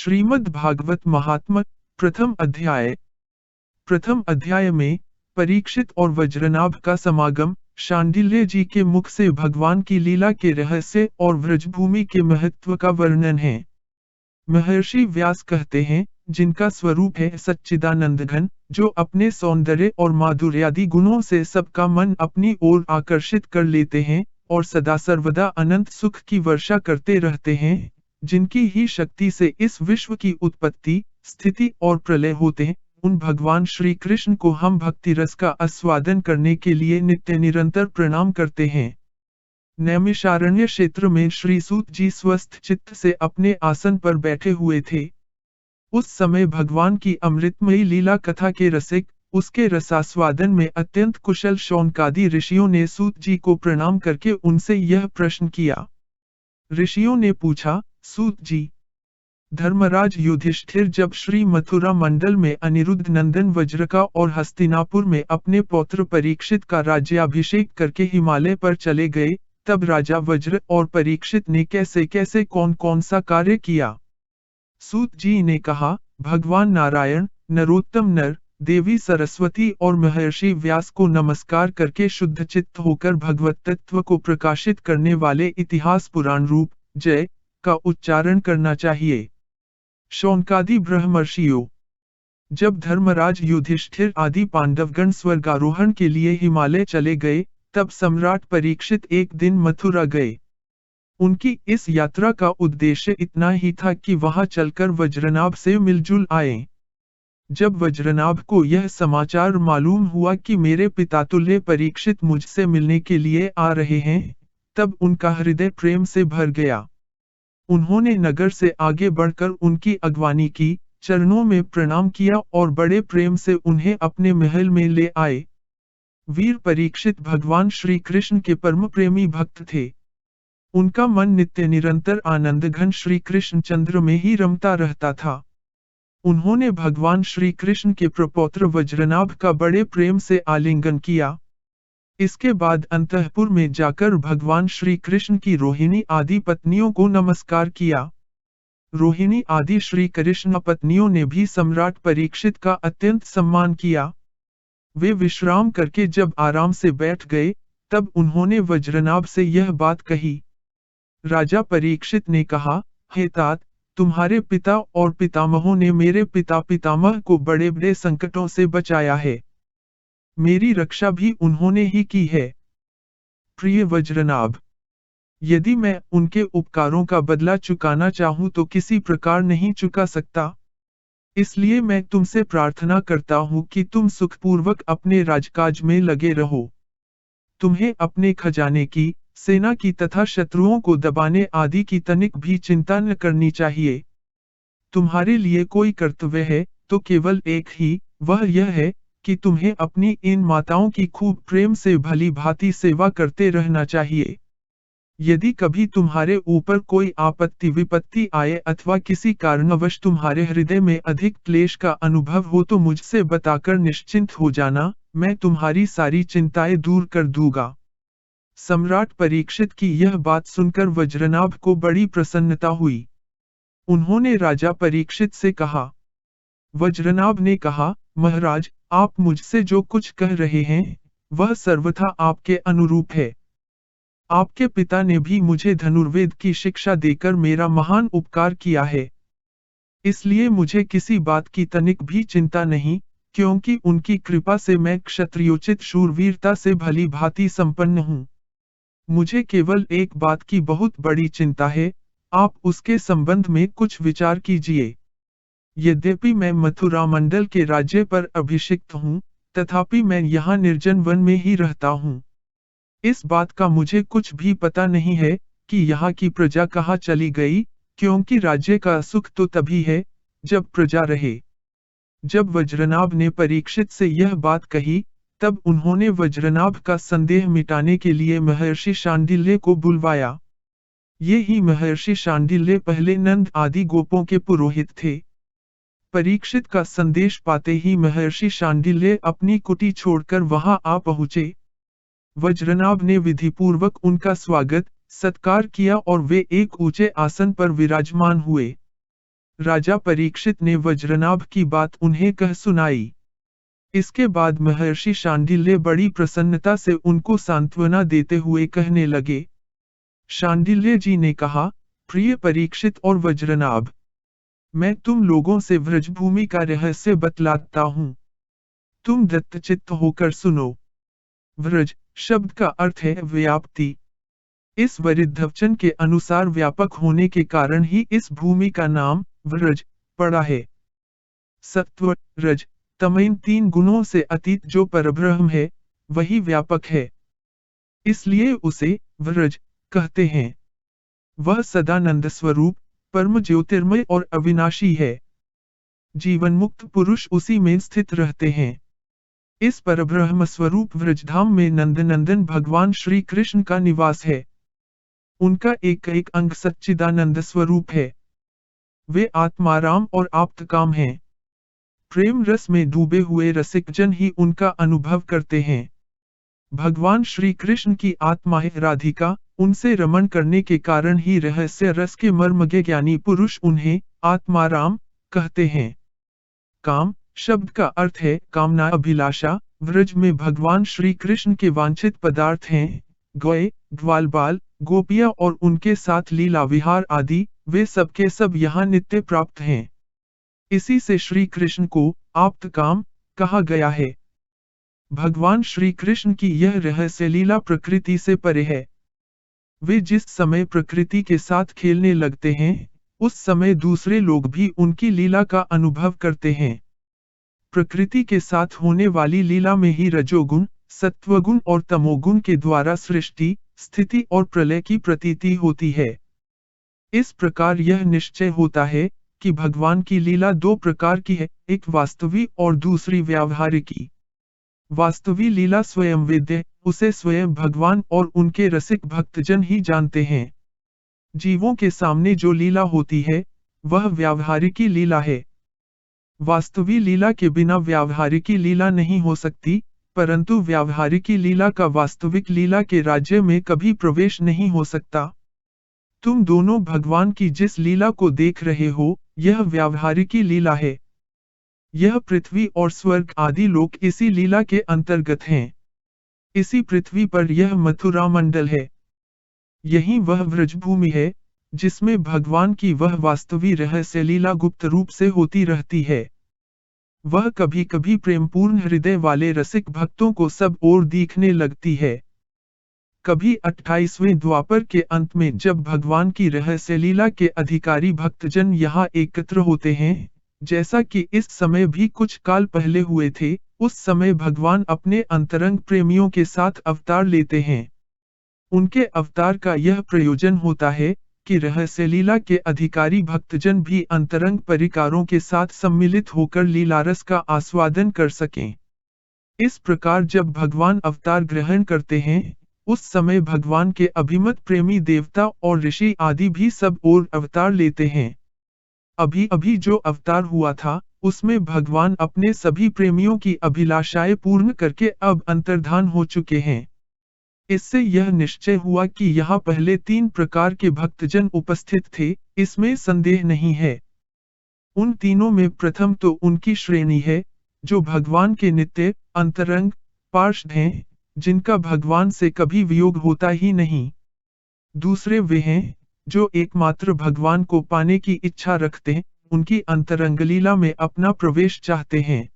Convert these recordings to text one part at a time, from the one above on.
श्रीमद् भागवत महात्म्य प्रथम अध्याय में परीक्षित और वज्रनाभ का समागम, शांडिल्य जी के मुख से भगवान की लीला के रहस्य और व्रजभूमि के महत्व का वर्णन है। महर्षि व्यास कहते हैं, जिनका स्वरूप है सच्चिदानंद घन, जो अपने सौंदर्य और माधुर्यादि गुणों से सबका मन अपनी ओर आकर्षित कर लेते हैं और सदा सर्वदा अनंत सुख की वर्षा करते रहते हैं, जिनकी ही शक्ति से इस विश्व की उत्पत्ति, स्थिति और प्रलय होते हैं, उन भगवान श्री कृष्ण को हम भक्ति रस का आस्वादन करने के लिए नित्य निरंतर प्रणाम करते हैं। नैमिषारण्य क्षेत्र में श्री सूत जी स्वस्थ चित्त से अपने आसन पर बैठे हुए थे। उस समय भगवान की अमृतमयी लीला कथा के रसिक, उसके रसास्वादन में अत्यंत कुशल शौनकादि ऋषियों ने सूत जी को प्रणाम करके उनसे यह प्रश्न किया। ऋषियों ने पूछा, सूत जी, धर्मराज युधिष्ठिर जब श्री मथुरा मंडल में अनिरुद्ध नंदन वज्रका और हस्तिनापुर में अपने पौत्र परीक्षित का राज्याभिषेक करके हिमालय पर चले गए, तब राजा वज्र और परीक्षित ने कैसे कैसे कौन कौन सा कार्य किया। सूत जी ने कहा, भगवान नारायण, नरोत्तम नर, देवी सरस्वती और महर्षि व्यास को नमस्कार करके शुद्ध चित्त होकर भगवत तत्व को प्रकाशित करने वाले इतिहास पुराण रूप जय का उच्चारण करना चाहिए। शौनकादि ब्रह्मर्षियों, जब धर्मराज युधिष्ठिर आदि पांडवगण स्वर्गारोहण के लिए हिमालय चले गए, तब सम्राट परीक्षित एक दिन मथुरा गए। उनकी इस यात्रा का उद्देश्य इतना ही था कि वहां चलकर वज्रनाभ से मिलजुल आए। जब वज्रनाभ को यह समाचार मालूम हुआ कि मेरे पितातुल्य परीक्षित मुझसे मिलने के लिए आ रहे हैं, तब उनका हृदय प्रेम से भर गया। उन्होंने नगर से आगे बढ़कर उनकी अगवानी की, चरणों में प्रणाम किया और बड़े प्रेम से उन्हें अपने महल में ले आए। वीर परीक्षित भगवान श्री कृष्ण के परम प्रेमी भक्त थे। उनका मन नित्य निरंतर आनंद घन श्री कृष्ण चंद्र में ही रमता रहता था। उन्होंने भगवान श्री कृष्ण के प्रपौत्र वज्रनाभ का बड़े प्रेम से आलिंगन किया। इसके बाद अंतःपुर में जाकर भगवान श्री कृष्ण की रोहिणी आदि पत्नियों को नमस्कार किया। रोहिणी आदि श्री कृष्ण पत्नियों ने भी सम्राट परीक्षित का अत्यंत सम्मान किया। वे विश्राम करके जब आराम से बैठ गए, तब उन्होंने वज्रनाभ से यह बात कही। राजा परीक्षित ने कहा, हे तात, तुम्हारे पिता और पितामहों ने मेरे पिता पितामह को बड़े बड़े संकटों से बचाया है। मेरी रक्षा भी उन्होंने ही की है। प्रिय वज्रनाभ, यदि मैं उनके उपकारों का बदला चुकाना चाहूं तो किसी प्रकार नहीं चुका सकता। इसलिए मैं तुमसे प्रार्थना करता हूं कि तुम सुखपूर्वक अपने राजकाज में लगे रहो। तुम्हें अपने खजाने की, सेना की तथा शत्रुओं को दबाने आदि की तनिक भी चिंता न करनी चाहिए। तुम्हारे लिए कोई कर्तव्य है तो केवल एक ही, वह यह है कि तुम्हें अपनी इन माताओं की खूब प्रेम से भली भांति सेवा करते रहना चाहिए। यदि कभी तुम्हारे ऊपर कोई आपत्ति विपत्ति आए अथवा किसी कारणवश तुम्हारे हृदय में अधिक क्लेश का अनुभव हो तो मुझसे बताकर निश्चिंत हो जाना, मैं तुम्हारी सारी चिंताएं दूर कर दूंगा। सम्राट परीक्षित की यह बात सुनकर वज्रनाभ को बड़ी प्रसन्नता हुई। उन्होंने राजा परीक्षित से कहा। वज्रनाभ ने कहा, महाराज, आप मुझसे जो कुछ कह रहे हैं, वह सर्वथा आपके अनुरूप है। आपके पिता ने भी मुझे धनुर्वेद की शिक्षा देकर मेरा महान उपकार किया है। इसलिए मुझे किसी बात की तनिक भी चिंता नहीं, क्योंकि उनकी कृपा से मैं क्षत्रियोचित शूरवीरता से भली भांति संपन्न हूँ। मुझे केवल एक बात की बहुत बड़ी चिंता है, आप उसके संबंध में कुछ विचार कीजिए। यद्यपि मैं मथुरा मंडल के राज्य पर अभिषिक्त हूँ, तथापि मैं यहाँ निर्जन वन में ही रहता हूँ। इस बात का मुझे कुछ भी पता नहीं है कि यहाँ की प्रजा कहाँ चली गई, क्योंकि राज्य का सुख तो तभी है जब प्रजा रहे। जब वज्रनाभ ने परीक्षित से यह बात कही, तब उन्होंने वज्रनाभ का संदेह मिटाने के लिए महर्षि शांडिल्य को बुलवाया। ये ही महर्षि शांडिल्य पहले नंद आदि गोपों के पुरोहित थे। परीक्षित का संदेश पाते ही महर्षि शांडिल्य अपनी कुटी छोड़कर वहां आ पहुंचे। वज्रनाभ ने विधिपूर्वक उनका स्वागत, सत्कार किया और वे एक ऊंचे आसन पर विराजमान हुए। राजा परीक्षित ने वज्रनाभ की बात उन्हें कह सुनाई। इसके बाद महर्षि शांडिल्य बड़ी प्रसन्नता से उनको सांत्वना देते हुए कहने लगे। शांडिल्य जी ने कहा, प्रिय परीक्षित और वज्रनाभ, मैं तुम लोगों से व्रजभूमि का रहस्य बतलाता हूँ। तुम दत्तचित्त होकर सुनो। व्रज शब्द का अर्थ है व्याप्ति। इस वरिद्धवचन के अनुसार व्यापक होने के कारण ही इस भूमि का नाम व्रज पड़ा है। सत्व, रज, तम इन 3 गुणों से अतीत जो परब्रह्म है, वही व्यापक है। इसलिए उसे व्रज कहते हैं। वह सदानंद स्वरूप, परम ज्योतिर्मय और अविनाशी है। जीवन मुक्त पुरुष उसी में स्थित रहते हैं। इस परब्रह्म स्वरूप व्रजधाम में नंदनंदन भगवान श्री कृष्ण का निवास है। उनका एक एक अंग सच्चिदानंद स्वरूप है। वे आत्माराम और आप्तकाम हैं। प्रेम रस में डूबे हुए रसिकजन ही उनका अनुभव करते हैं। भगवान श्री कृष्ण की आत्मा है राधिका, उनसे रमण करने के कारण ही रहस्य रस के मर्मज्ञ ज्ञानी पुरुष उन्हें आत्माराम कहते हैं। काम शब्द का अर्थ है कामना अभिलाषा। व्रज में भगवान श्री कृष्ण के वांछित पदार्थ हैं गौए, ग्वालबाल, गोपियां और उनके साथ लीला विहार आदि, वे सबके सब यहाँ नित्य प्राप्त हैं। इसी से श्री कृष्ण को आप्तकाम कहा गया है। भगवान श्री कृष्ण की यह रहस्य लीला प्रकृति से परे है। वे जिस समय प्रकृति के साथ खेलने लगते हैं, उस समय दूसरे लोग भी उनकी लीला का अनुभव करते हैं। प्रकृति के साथ होने वाली लीला में ही रजोगुण, सत्वगुण और तमोगुण के द्वारा सृष्टि, स्थिति और प्रलय की प्रतीति होती है। इस प्रकार यह निश्चय होता है कि भगवान की लीला 2 प्रकार की है, एक वास्तविक और दूसरी व्यावहारिकी। वास्तविक लीला स्वयं वेद्य, उसे स्वयं भगवान और उनके रसिक भक्तजन ही जानते हैं। जीवों के सामने जो लीला होती है, वह व्यावहारिकी लीला है। वास्तविक लीला के बिना व्यावहारिकी लीला नहीं हो सकती, परंतु व्यावहारिकी लीला का वास्तविक लीला के राज्य में कभी प्रवेश नहीं हो सकता। तुम दोनों भगवान की जिस लीला को देख रहे हो, यह व्यावहारिकी लीला है। यह पृथ्वी और स्वर्ग आदि लोक इसी लीला के अंतर्गत हैं। इसी पृथ्वी पर यह मथुरा मंडल है। यही वह व्रजभूमि है, जिसमें भगवान की वह वास्तविक रहस्य लीला गुप्त रूप से होती रहती है। वह कभी कभी प्रेमपूर्ण हृदय वाले रसिक भक्तों को सब ओर दिखने लगती है। कभी 28वें द्वापर के अंत में जब भगवान की रहस्य लीला के अधिकारी भक्तजन यहाँ एकत्र होते हैं, जैसा कि इस समय भी कुछ काल पहले हुए थे, उस समय भगवान अपने अंतरंग प्रेमियों के साथ अवतार लेते हैं। उनके अवतार का यह प्रयोजन होता है कि रहस्य लीला के अधिकारी भक्तजन भी अंतरंग परिकारों के साथ सम्मिलित होकर लीलारस का आस्वादन कर सकें। इस प्रकार जब भगवान अवतार ग्रहण करते हैं, उस समय भगवान के अभिमत प्रेमी देवता और ऋषि आदि भी सब ओर अवतार लेते हैं। अभी अभी जो अवतार हुआ था, उसमें भगवान अपने सभी प्रेमियों की अभिलाषाएं पूर्ण करके अब अंतर्धान हो चुके हैं। इससे यह निश्चय हुआ कि यहाँ पहले 3 प्रकार के भक्तजन उपस्थित थे, इसमें संदेह नहीं है। उन तीनों में प्रथम तो उनकी श्रेणी है, जो भगवान के नित्य अंतरंग पार्षद हैं, जिनका भगवान से कभी वियोग होता ही नहीं। दूसरे वे हैं, जो एकमात्र भगवान को पाने की इच्छा रखते हैं, उनकी अंतरंग लीला में अपना प्रवेश चाहते हैं।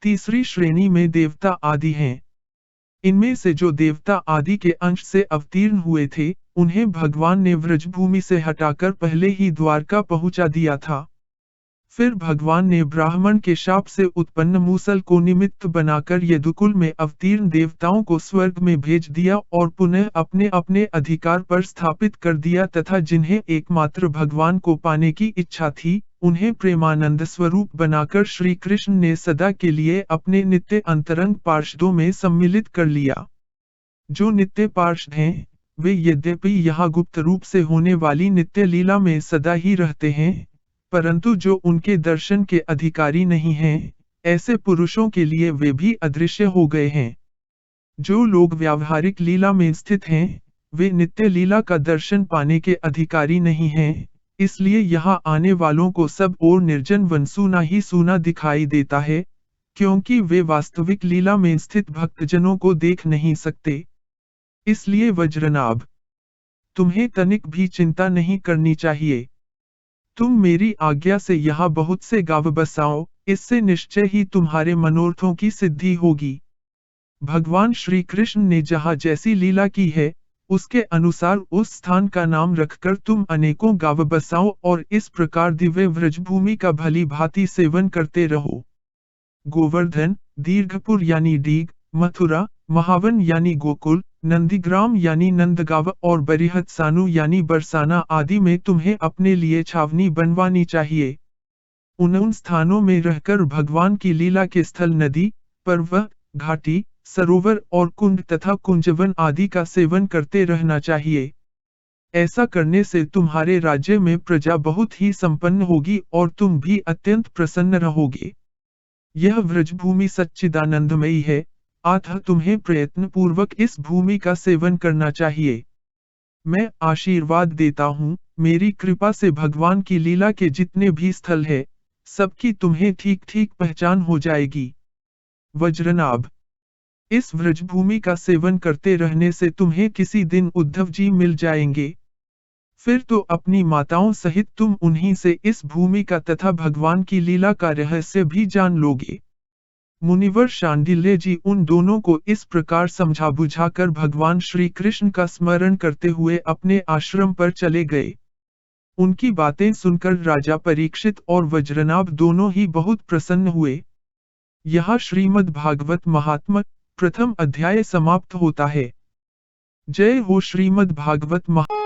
तीसरी श्रेणी में देवता आदि हैं। इनमें से जो देवता आदि के अंश से अवतीर्ण हुए थे, उन्हें भगवान ने व्रजभूमि से हटाकर पहले ही द्वारका पहुंचा दिया था। फिर भगवान ने ब्राह्मण के शाप से उत्पन्न मूसल को निमित्त बनाकर यदुकुल में अवतीर्ण देवताओं को स्वर्ग में भेज दिया और पुनः अपने अपने अधिकार पर स्थापित कर दिया तथा जिन्हें एकमात्र भगवान को पाने की इच्छा थी, उन्हें प्रेमानंद स्वरूप बनाकर श्री कृष्ण ने सदा के लिए अपने नित्य अंतरंग पार्षदों में सम्मिलित कर लिया। जो नित्य पार्षद हैं, वे यद्यपि यहाँ गुप्त रूप से होने वाली नित्य लीला में सदा ही रहते हैं, परंतु जो उनके दर्शन के अधिकारी नहीं हैं, ऐसे पुरुषों के लिए वे भी अदृश्य हो गए हैं। जो लोग व्यावहारिक लीला में स्थित हैं, वे नित्य लीला का दर्शन पाने के अधिकारी नहीं हैं, इसलिए यहाँ आने वालों को सब और निर्जन वन सूना ही सूना दिखाई देता है, क्योंकि वे वास्तविक लीला में स्थित भक्तजनों को देख नहीं सकते। इसलिए वज्रनाभ, तुम्हें तनिक भी चिंता नहीं करनी चाहिए। तुम मेरी आज्ञा से यहाँ बहुत से गांव बसाओ, इससे निश्चय ही तुम्हारे मनोरथों की सिद्धि होगी। भगवान श्री कृष्ण ने जहाँ जैसी लीला की है, उसके अनुसार उस स्थान का नाम रखकर तुम अनेकों गांव बसाओ और इस प्रकार दिव्य व्रजभूमि का भली भांति सेवन करते रहो। गोवर्धन, दीर्घपुर यानी डीग, मथुरा, महावन यानी गोकुल, नंदीग्राम यानी नंदगांव और बरिहत-सानु यानी बरसाना आदि में तुम्हें अपने लिए छावनी बनवानी चाहिए। उन स्थानों में रहकर भगवान की लीला के स्थल नदी, पर्वत, घाटी, सरोवर और कुंड तथा कुंजवन आदि का सेवन करते रहना चाहिए। ऐसा करने से तुम्हारे राज्य में प्रजा बहुत ही संपन्न होगी और तुम भी अत्यंत प्रसन्न रहोगे। यह व्रजभूमि सच्चिदानंदमयी है, अतः तुम्हें प्रयत्न पूर्वक इस भूमि का सेवन करना चाहिए। मैं आशीर्वाद देता हूँ, मेरी कृपा से भगवान की लीला के जितने भी स्थल है, सबकी तुम्हें ठीक ठीक पहचान हो जाएगी। वज्रनाभ, इस व्रजभूमि का सेवन करते रहने से तुम्हें किसी दिन उद्धव जी मिल जाएंगे। फिर तो अपनी माताओं सहित तुम उन्हीं से इस भूमि का तथा भगवान की लीला का रहस्य भी जान लोगे। मुनिवर शांडिल्य जी उन दोनों को इस प्रकार समझा बुझाकर भगवान श्री कृष्ण का स्मरण करते हुए अपने आश्रम पर चले गए। उनकी बातें सुनकर राजा परीक्षित और वज्रनाभ दोनों ही बहुत प्रसन्न हुए। यहाँ श्रीमद् भागवत महात्म्य प्रथम अध्याय समाप्त होता है। जय हो श्रीमद् भागवत महा